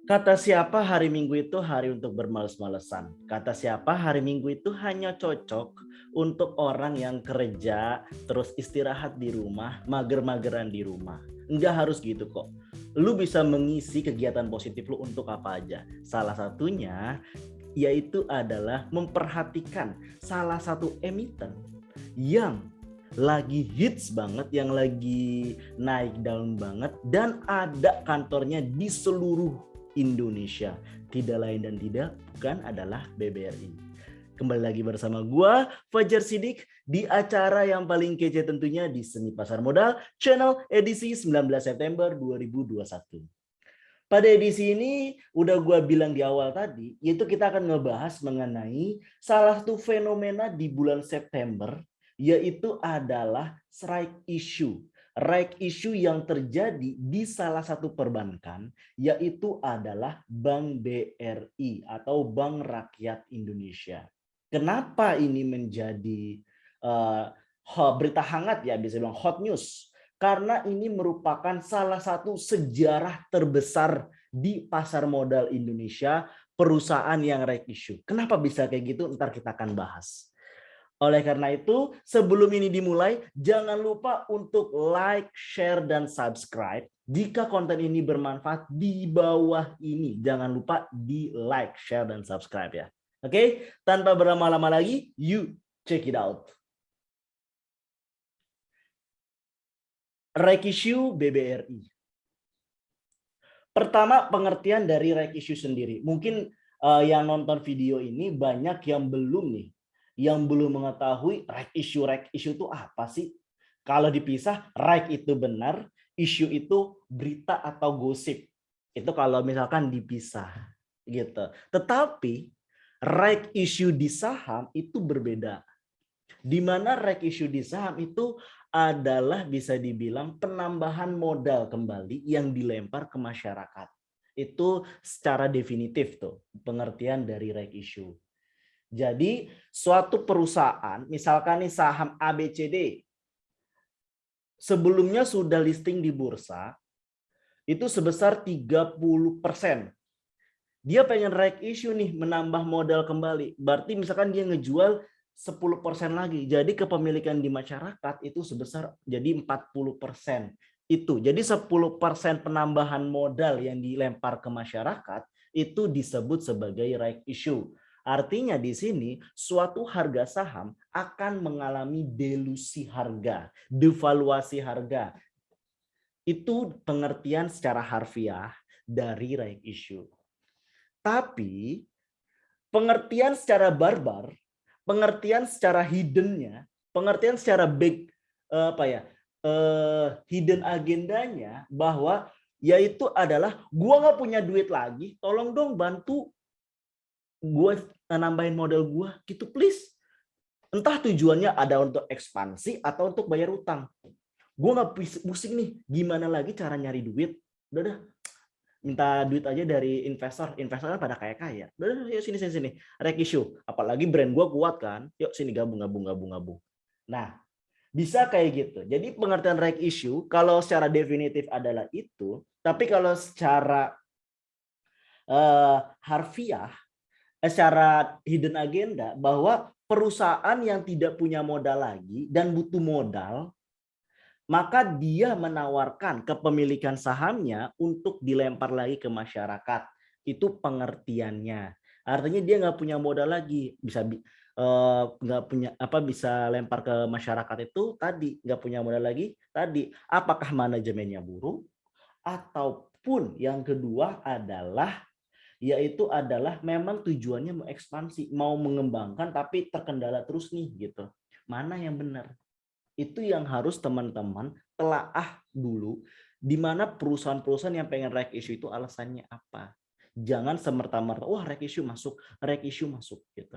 Kata siapa hari Minggu itu hari untuk bermalas-malesan? Kata siapa hari Minggu itu hanya cocok untuk orang yang kerja, terus istirahat di rumah, mager-mageran di rumah. Enggak harus gitu kok. Lu bisa mengisi kegiatan positif lu untuk apa aja. Salah satunya yaitu adalah memperhatikan salah satu emiten yang lagi hits banget, yang lagi naik daun banget, dan ada kantornya di seluruh Indonesia. Tidak lain dan tidak bukan adalah BBRI. Kembali lagi bersama gua Fajar Sidik di acara yang paling kece tentunya di Seni Pasar Modal Channel edisi 19 September 2021. Pada edisi ini udah gua bilang di awal tadi, yaitu kita akan ngebahas mengenai salah satu fenomena di bulan September, yaitu adalah strike issue. Strike issue yang terjadi di salah satu perbankan, yaitu adalah Bank BRI atau Bank Rakyat Indonesia. Kenapa ini menjadi berita hangat ya, bisa bilang hot news? Karena ini merupakan salah satu sejarah terbesar di pasar modal Indonesia, perusahaan yang right issue. Kenapa bisa kayak gitu? Ntar kita akan bahas. Oleh karena itu, sebelum ini dimulai, jangan lupa untuk like, share, dan subscribe. Jika konten ini bermanfaat di bawah ini, jangan lupa di like, share, dan subscribe ya. Oke, tanpa berlama-lama lagi, you check it out. Right issue BBRI. Pertama, pengertian dari right issue sendiri. Mungkin yang nonton video ini banyak yang belum nih, yang belum mengetahui right issue itu apa sih? Kalau dipisah, right itu benar, issue itu berita atau gosip. Itu kalau misalkan dipisah gitu. Tetapi right issue di saham itu berbeda. Di mana right issue di saham itu adalah bisa dibilang penambahan modal kembali yang dilempar ke masyarakat. Itu secara definitif tuh pengertian dari right issue. Jadi suatu perusahaan, misalkan nih saham ABCD, sebelumnya sudah listing di bursa, itu sebesar 30%. Dia pengen right issue nih, menambah modal kembali. Berarti misalkan dia ngejual 10% lagi. Jadi kepemilikan di masyarakat itu sebesar jadi 40%. Itu. Jadi 10% penambahan modal yang dilempar ke masyarakat itu disebut sebagai right issue. Artinya di sini suatu harga saham akan mengalami delusi harga, devaluasi harga. Itu pengertian secara harfiah dari right issue. Tapi pengertian secara barbar, pengertian secara hiddennya, pengertian secara big hidden agendanya bahwa yaitu adalah gua nggak punya duit lagi, tolong dong bantu gua nambahin modal gua gitu please. Entah tujuannya ada untuk ekspansi atau untuk bayar utang. Gua nggak pusing nih gimana lagi cara nyari duit. Udah minta duit aja dari investor kan pada kaya. Udah yuk sini. Rek issue. Apalagi brand gue kuat kan. Yuk sini gabung. Nah, bisa kayak gitu. Jadi pengertian rek issue kalau secara definitif adalah itu, tapi kalau secara harfiah, secara hidden agenda bahwa perusahaan yang tidak punya modal lagi dan butuh modal, maka dia menawarkan kepemilikan sahamnya untuk dilempar lagi ke masyarakat. Itu pengertiannya. Artinya dia nggak punya modal lagi, nggak punya bisa lempar ke masyarakat itu tadi nggak punya modal lagi tadi. Apakah manajemennya buruk ataupun yang kedua adalah yaitu adalah memang tujuannya mau ekspansi, mau mengembangkan tapi terkendala terus nih gitu. Mana yang benar? Itu yang harus teman-teman telaah dulu di mana perusahaan-perusahaan yang pengen rek issue itu alasannya apa. Jangan semerta-merta wah rek issue masuk gitu.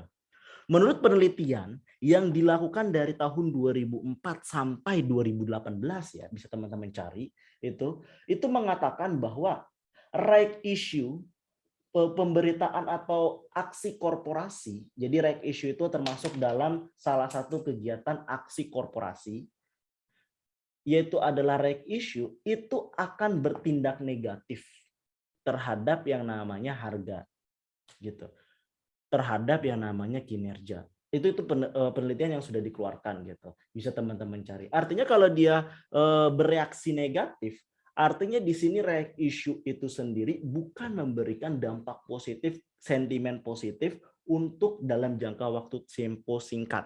Menurut penelitian yang dilakukan dari tahun 2004 sampai 2018 ya, bisa teman-teman cari itu mengatakan bahwa right issue pemberitaan atau aksi korporasi. Jadi right issue itu termasuk dalam salah satu kegiatan aksi korporasi, yaitu adalah right issue, itu akan bertindak negatif. terhadap yang namanya harga gitu. Terhadap yang namanya kinerja. Itu penelitian yang sudah dikeluarkan gitu. Bisa teman-teman cari. Artinya kalau dia bereaksi negatif, artinya di sini react issue itu sendiri bukan memberikan dampak positif, sentimen positif untuk dalam jangka waktu tempo singkat.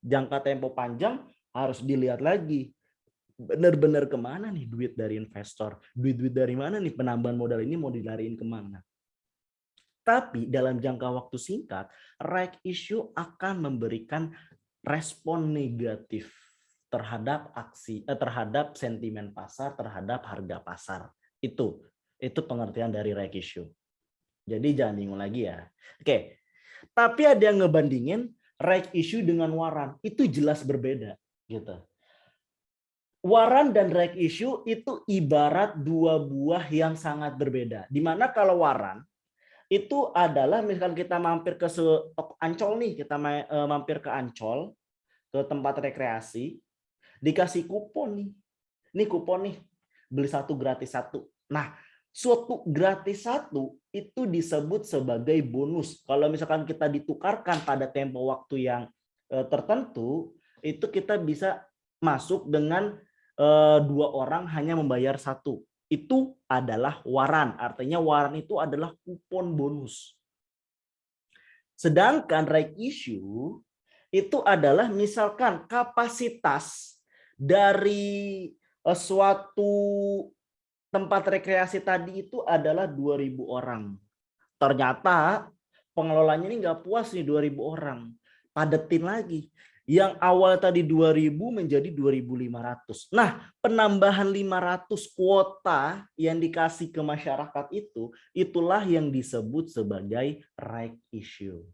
Jangka tempo panjang harus dilihat lagi. Benar-benar kemana nih duit dari investor? Duit-duit dari mana nih penambahan modal ini mau dilariin kemana? Tapi dalam jangka waktu singkat, right issue akan memberikan respon negatif terhadap terhadap sentimen pasar, terhadap harga pasar. Itu pengertian dari right issue. Jadi jangan bingung lagi ya. Oke. Tapi ada yang ngebandingin right issue dengan waran. Itu jelas berbeda gitu. Waran dan right issue itu ibarat dua buah yang sangat berbeda. Dimana kalau waran itu adalah misalkan kita mampir ke Ancol nih, kita mampir ke Ancol, ke tempat rekreasi, dikasih kupon nih. Ini kupon nih, beli satu gratis satu. Nah, suatu gratis satu itu disebut sebagai bonus. Kalau misalkan kita ditukarkan pada tempo waktu yang tertentu, itu kita bisa masuk dengan dua orang hanya membayar satu. Itu adalah waran. Artinya waran itu adalah kupon bonus. Sedangkan right issue itu adalah misalkan kapasitas dari suatu tempat rekreasi tadi itu adalah 2.000 orang. Ternyata pengelolanya ini nggak puas nih 2.000 orang. Padetin lagi. Yang awal tadi 2.000 menjadi 2.500. Nah, penambahan 500 kuota yang dikasih ke masyarakat itu, itulah yang disebut sebagai right issue.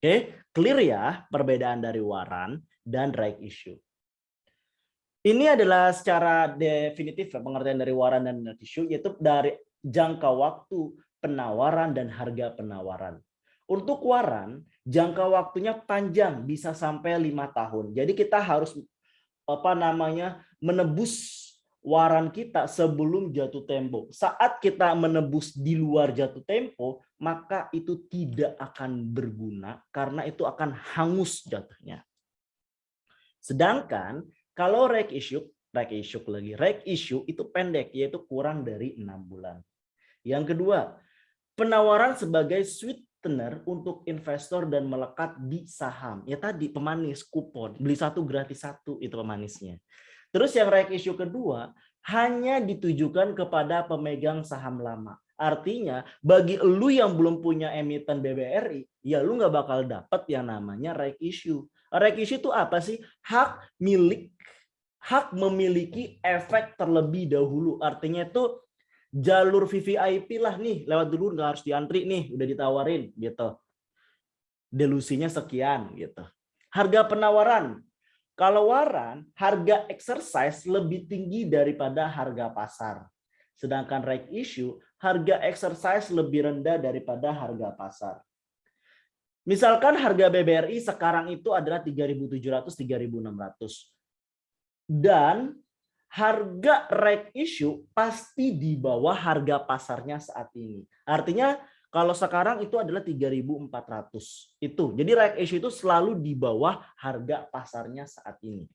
Oke, clear ya perbedaan dari waran dan right issue. Ini adalah secara definitif pengertian dari waran dan right issue, yaitu dari jangka waktu penawaran dan harga penawaran. Untuk waran, jangka waktunya panjang, bisa sampai 5 tahun. Jadi kita harus menebus waran kita sebelum jatuh tempo. Saat kita menebus di luar jatuh tempo, maka itu tidak akan berguna karena itu akan hangus jatuhnya. Sedangkan kalau right issue itu pendek, yaitu kurang dari 6 bulan. Yang kedua, penawaran sebagai sweetener untuk investor dan melekat di saham. Ya tadi pemanis, kupon, beli satu gratis satu, itu pemanisnya. Terus yang right issue kedua, hanya ditujukan kepada pemegang saham lama. Artinya bagi lu yang belum punya emiten BBRI, ya lu nggak bakal dapat yang namanya right issue. Right issue itu apa sih? Hak memiliki efek terlebih dahulu. Artinya itu jalur VVIP lah nih, lewat dulu nggak harus diantri nih, udah ditawarin gitu. Delusinya sekian gitu. Harga penawaran. Kalau waran, harga exercise lebih tinggi daripada harga pasar. Sedangkan right issue, harga exercise lebih rendah daripada harga pasar. Misalkan harga BBRI sekarang itu adalah 3.700, 3.600. Dan harga right issue pasti di bawah harga pasarnya saat ini. Artinya kalau sekarang itu adalah 3.400. Itu. Jadi right issue itu selalu di bawah harga pasarnya saat ini.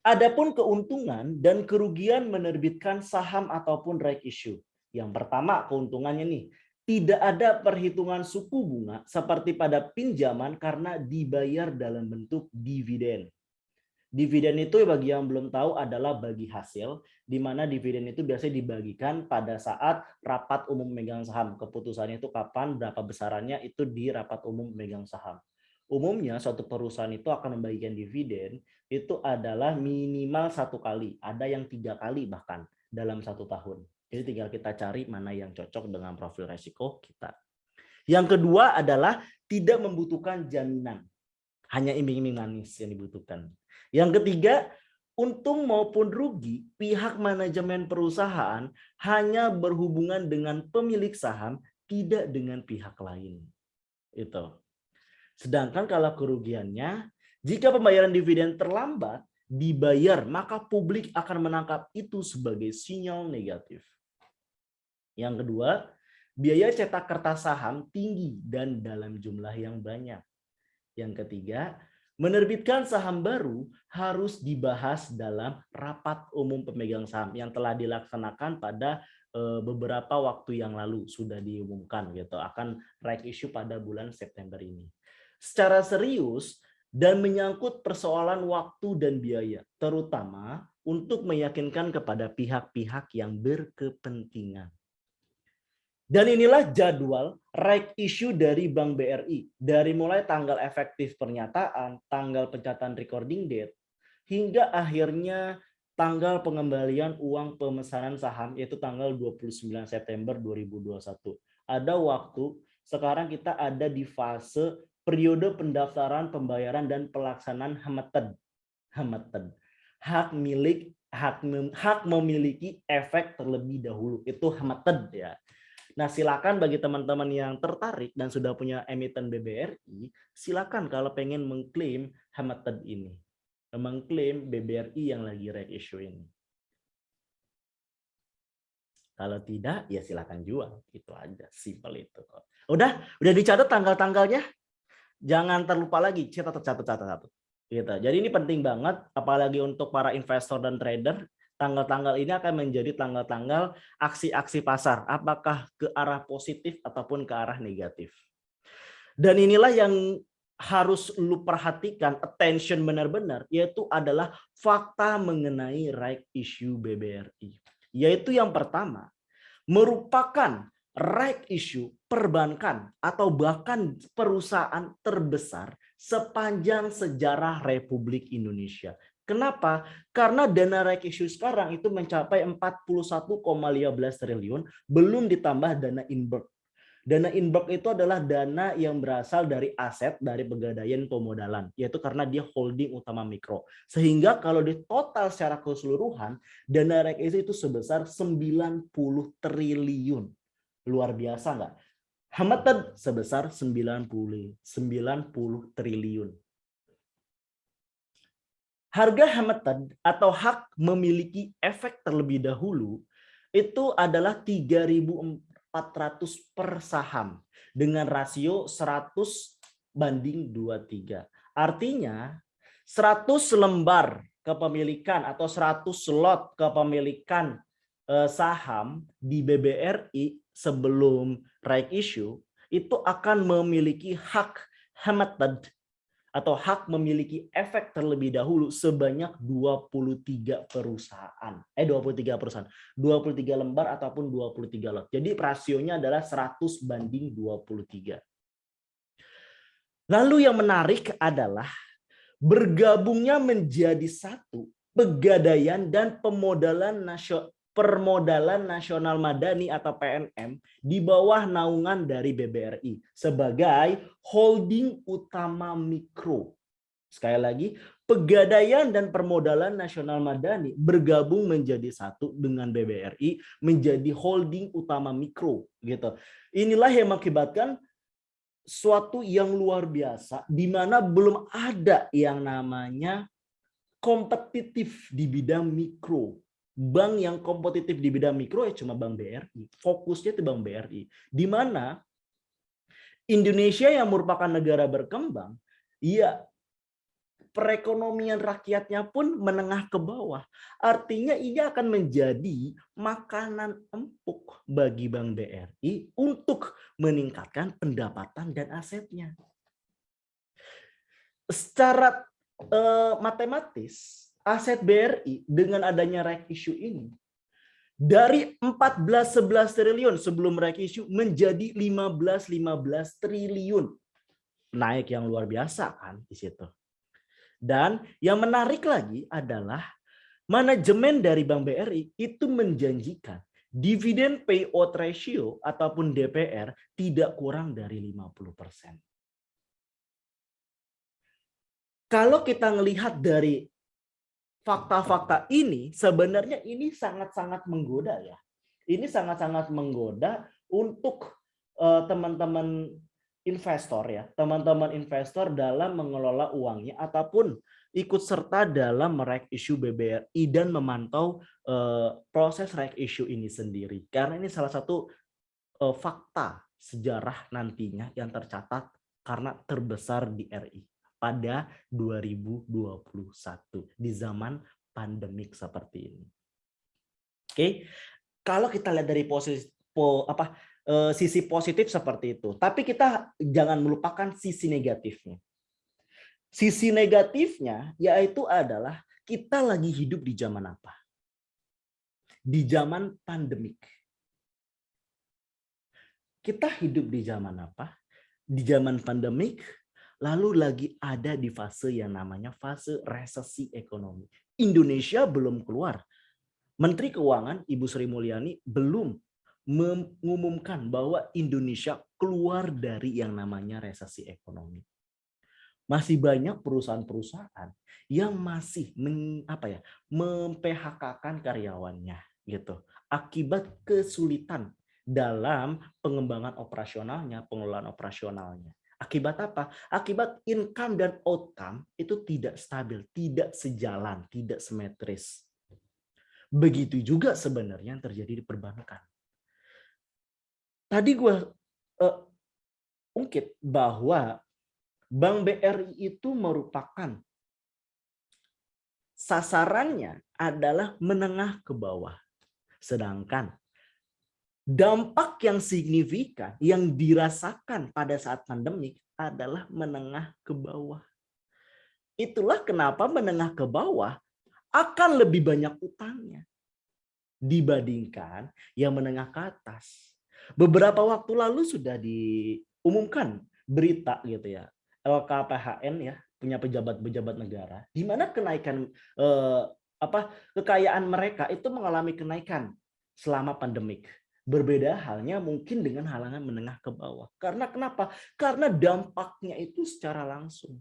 Adapun keuntungan dan kerugian menerbitkan saham ataupun right issue. Yang pertama keuntungannya nih, tidak ada perhitungan suku bunga seperti pada pinjaman karena dibayar dalam bentuk dividen. Dividen itu bagi yang belum tahu adalah bagi hasil, di mana dividen itu biasanya dibagikan pada saat rapat umum megang saham. Keputusannya itu kapan, berapa besarannya itu di rapat umum megang saham. Umumnya suatu perusahaan itu akan membagikan dividen itu adalah minimal 1 kali, ada yang 3 kali bahkan dalam 1 tahun. Jadi tinggal kita cari mana yang cocok dengan profil resiko kita. Yang kedua adalah tidak membutuhkan jaminan, hanya iming-iming manis yang dibutuhkan. Yang ketiga, untung maupun rugi pihak manajemen perusahaan hanya berhubungan dengan pemilik saham, tidak dengan pihak lain. Itu. Sedangkan kalau kerugiannya, jika pembayaran dividen terlambat, dibayar, maka publik akan menangkap itu sebagai sinyal negatif. Yang kedua, biaya cetak kertas saham tinggi dan dalam jumlah yang banyak. Yang ketiga, menerbitkan saham baru harus dibahas dalam rapat umum pemegang saham yang telah dilaksanakan pada beberapa waktu yang lalu, sudah diumumkan gitu, akan right issue pada bulan September ini. Secara serius dan menyangkut persoalan waktu dan biaya, terutama untuk meyakinkan kepada pihak-pihak yang berkepentingan. Dan inilah jadwal right issue dari Bank BRI. Dari mulai tanggal efektif pernyataan, tanggal pencatatan recording date, hingga akhirnya tanggal pengembalian uang pemesanan saham, yaitu tanggal 29 September 2021. Ada waktu, sekarang kita ada di fase periode pendaftaran, pembayaran, dan pelaksanaan hamated. Hak memiliki efek terlebih dahulu. Itu hamated ya. Nah, silakan bagi teman-teman yang tertarik dan sudah punya emiten BBRI, silakan kalau pengen mengklaim hamated ini. Mengklaim BBRI yang lagi right issue ini. Kalau tidak, ya silakan jual. Itu aja, simple itu. Udah dicatat tanggal-tanggalnya? Jangan terlupa lagi, catat. Gitu. Jadi ini penting banget, apalagi untuk para investor dan trader. Tanggal-tanggal ini akan menjadi tanggal-tanggal aksi-aksi pasar, apakah ke arah positif ataupun ke arah negatif. Dan inilah yang harus lu perhatikan, attention benar-benar, yaitu adalah fakta mengenai right issue BBRI. Yaitu yang pertama, merupakan right issue perbankan atau bahkan perusahaan terbesar sepanjang sejarah Republik Indonesia. Kenapa? Karena dana right issue sekarang itu mencapai 41,15 triliun, belum ditambah dana inburg. Dana inburg itu adalah dana yang berasal dari aset dari pegadaian pemodalan, yaitu karena dia holding utama mikro. Sehingga kalau di total secara keseluruhan, dana right issue itu sebesar 90 triliun. Luar biasa nggak? Hamated sebesar 90 triliun. Harga hamated atau hak memiliki efek terlebih dahulu itu adalah 3.400 per saham dengan rasio 100:23. Artinya 100 lembar kepemilikan atau 100 slot kepemilikan saham di BBRI sebelum right issue itu akan memiliki hak hamated atau hak memiliki efek terlebih dahulu sebanyak 23 perusahaan. 23 lembar ataupun 23 lot. Jadi rasionya adalah 100:23. Lalu yang menarik adalah bergabungnya menjadi satu Pegadaian dan Permodalan Nasional Madani atau PNM di bawah naungan dari BBRI sebagai holding utama mikro. Sekali lagi, Pegadaian dan Permodalan Nasional Madani bergabung menjadi satu dengan BBRI menjadi holding utama mikro gitu. Inilah yang mengakibatkan suatu yang luar biasa di mana belum ada yang namanya kompetitif di bidang mikro. Bank yang kompetitif di bidang mikro ya cuma Bank BRI. Fokusnya itu Bank BRI. Di mana Indonesia yang merupakan negara berkembang, ya perekonomian rakyatnya pun menengah ke bawah. Artinya ini akan menjadi makanan empuk bagi Bank BRI untuk meningkatkan pendapatan dan asetnya. Secara matematis, aset BRI dengan adanya right issue ini dari 14-11 triliun sebelum right issue menjadi 15-15 triliun. Naik yang luar biasa kan di situ. Dan yang menarik lagi adalah manajemen dari Bank BRI itu menjanjikan dividen payout ratio ataupun DPR tidak kurang dari 50%. Kalau kita melihat dari fakta-fakta ini, sebenarnya ini sangat-sangat menggoda ya. Ini sangat-sangat menggoda untuk teman-teman investor ya. Teman-teman investor dalam mengelola uangnya ataupun ikut serta dalam merek issue BBRI dan memantau proses rek issue ini sendiri. Karena ini salah satu fakta sejarah nantinya yang tercatat karena terbesar di RI pada 2021 di zaman pandemik seperti ini. Oke, kalau kita lihat dari sisi positif seperti itu, tapi kita jangan melupakan sisi negatifnya. Sisi negatifnya yaitu adalah kita lagi hidup di zaman apa? Di zaman pandemik. Kita hidup di zaman apa? Di zaman pandemik, lalu lagi ada di fase yang namanya fase resesi ekonomi. Indonesia belum keluar. Menteri Keuangan Ibu Sri Mulyani belum mengumumkan bahwa Indonesia keluar dari yang namanya resesi ekonomi. Masih banyak perusahaan-perusahaan yang masih mem-PHK-kan karyawannya gitu. Akibat kesulitan dalam pengembangan operasionalnya, pengelolaan operasionalnya. Akibat apa? Akibat income dan outcome itu tidak stabil, tidak sejalan, tidak simetris. Begitu juga sebenarnya yang terjadi di perbankan. Tadi gue ungkit bahwa Bank BRI itu merupakan sasarannya adalah menengah ke bawah. Sedangkan dampak yang signifikan yang dirasakan pada saat pandemik adalah menengah ke bawah. Itulah kenapa menengah ke bawah akan lebih banyak utangnya dibandingkan yang menengah ke atas. Beberapa waktu lalu sudah diumumkan berita gitu ya, LKPHN ya, punya pejabat-pejabat negara, di mana kenaikan kekayaan mereka itu mengalami kenaikan selama pandemik. Berbeda halnya mungkin dengan halangan menengah ke bawah. Karena kenapa? Karena dampaknya itu secara langsung.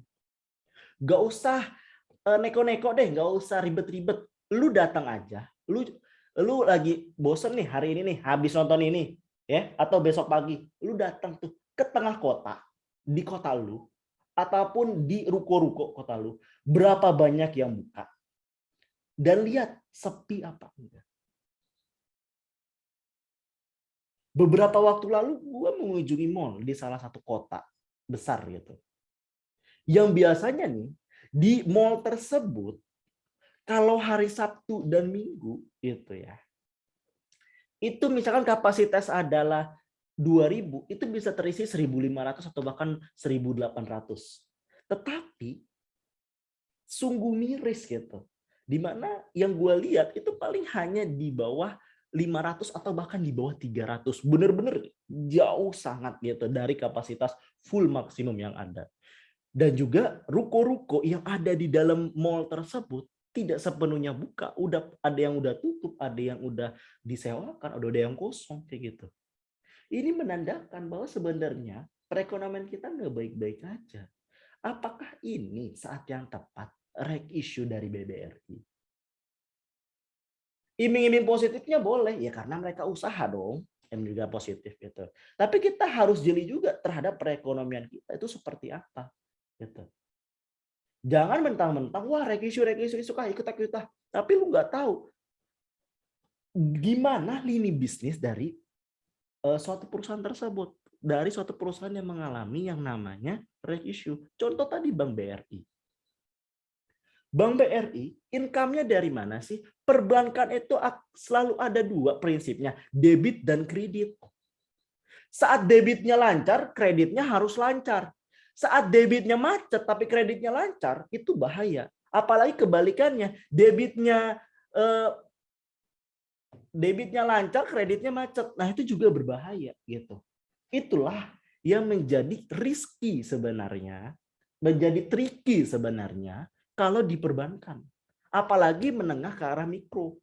Gak usah neko-neko deh, gak usah ribet-ribet. Lu datang aja, lu lagi bosen nih hari ini nih, habis nonton ini, ya, atau besok pagi, lu datang tuh ke tengah kota, di kota lu, ataupun di ruko-ruko kota lu, berapa banyak yang buka, dan lihat sepi apa enggak. Beberapa waktu lalu gue mengunjungi mall di salah satu kota besar gitu, yang biasanya nih di mall tersebut kalau hari Sabtu dan Minggu itu ya, itu misalkan kapasitas adalah 2.000, itu bisa terisi 1.500 atau bahkan 1.800. Tetapi sungguh miris gitu. Dimana yang gue lihat itu paling hanya di bawah 500 atau bahkan di bawah 300. Bener-bener jauh sangat gitu dari kapasitas full maksimum yang ada. Dan juga ruko-ruko yang ada di dalam mall tersebut tidak sepenuhnya buka. Udah ada yang udah tutup, ada yang udah disewakan, ada yang kosong kayak gitu. Ini menandakan bahwa sebenarnya perekonomian kita nggak baik-baik aja. Apakah ini saat yang tepat rek issue dari BBRI? Iming-iming positifnya boleh ya karena mereka usaha dong, yang juga positif gitu. Tapi kita harus jeli juga terhadap perekonomian kita itu seperti apa gitu. Jangan mentang-mentang wah rek issue suka ikut. Tapi lu nggak tahu gimana lini bisnis dari suatu perusahaan tersebut, dari suatu perusahaan yang mengalami yang namanya rek issue. Contoh tadi Bank BRI. Bank BRI, income-nya dari mana sih? Perbankan itu selalu ada dua prinsipnya, debit dan kredit. Saat debitnya lancar, kreditnya harus lancar. Saat debitnya macet tapi kreditnya lancar, itu bahaya. Apalagi kebalikannya, debitnya lancar, kreditnya macet. Nah, itu juga berbahaya gitu. Itulah yang menjadi risky sebenarnya, menjadi tricky sebenarnya kalau diperbankan. Apalagi menengah ke arah mikro.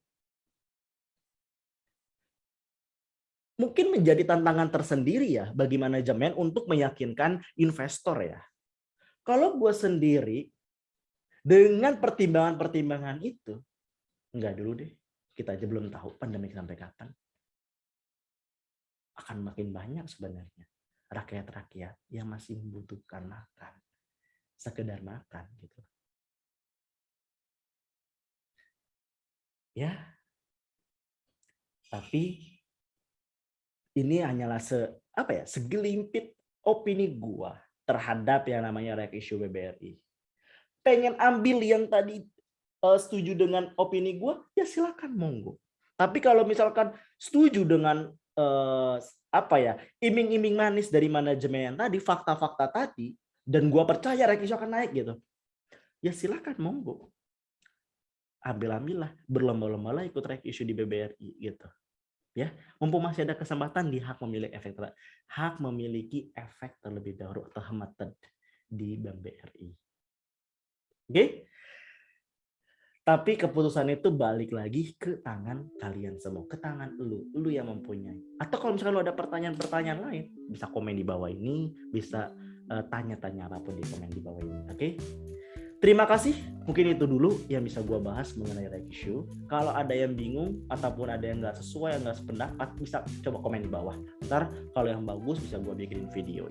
Mungkin menjadi tantangan tersendiri ya bagi manajemen untuk meyakinkan investor ya. Kalau gue sendiri dengan pertimbangan-pertimbangan itu, enggak dulu deh. Kita aja belum tahu pandemi sampai kapan. Akan makin banyak sebenarnya rakyat-rakyat yang masih membutuhkan makan. Sekedar makan gitu. Ya, tapi ini hanyalah segelimpit opini gua terhadap yang namanya react issue BBRI. Pengen ambil yang tadi setuju dengan opini gua, ya silakan monggo. Tapi kalau misalkan setuju dengan iming-iming manis dari manajemen yang tadi, fakta-fakta tadi, dan gua percaya react issue akan naik gitu, ya silakan monggo. Ambil-ambillah, berlomba-lombalah ikut react issue di BBRI gitu. Ya, mumpung masih ada kesempatan di hak memiliki efek terlebih dahulu terhemated di Bank BRI. Oke? Tapi keputusan itu balik lagi ke tangan kalian semua, ke tangan lu yang mempunyai. Atau kalau misalkan lu ada pertanyaan-pertanyaan lain, bisa komen di bawah ini, bisa tanya-tanya apapun di komen di bawah ini. Oke? Terima kasih. Mungkin itu dulu yang bisa gue bahas mengenai react issue. Kalau ada yang bingung ataupun ada yang nggak sesuai, yang nggak sependapat, bisa coba komen di bawah. Ntar kalau yang bagus bisa gue bikinin video.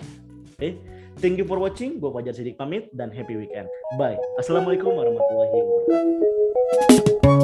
Oke, thank you for watching. Gue Fajar Siddiq pamit dan happy weekend. Bye. Assalamualaikum warahmatullahi wabarakatuh.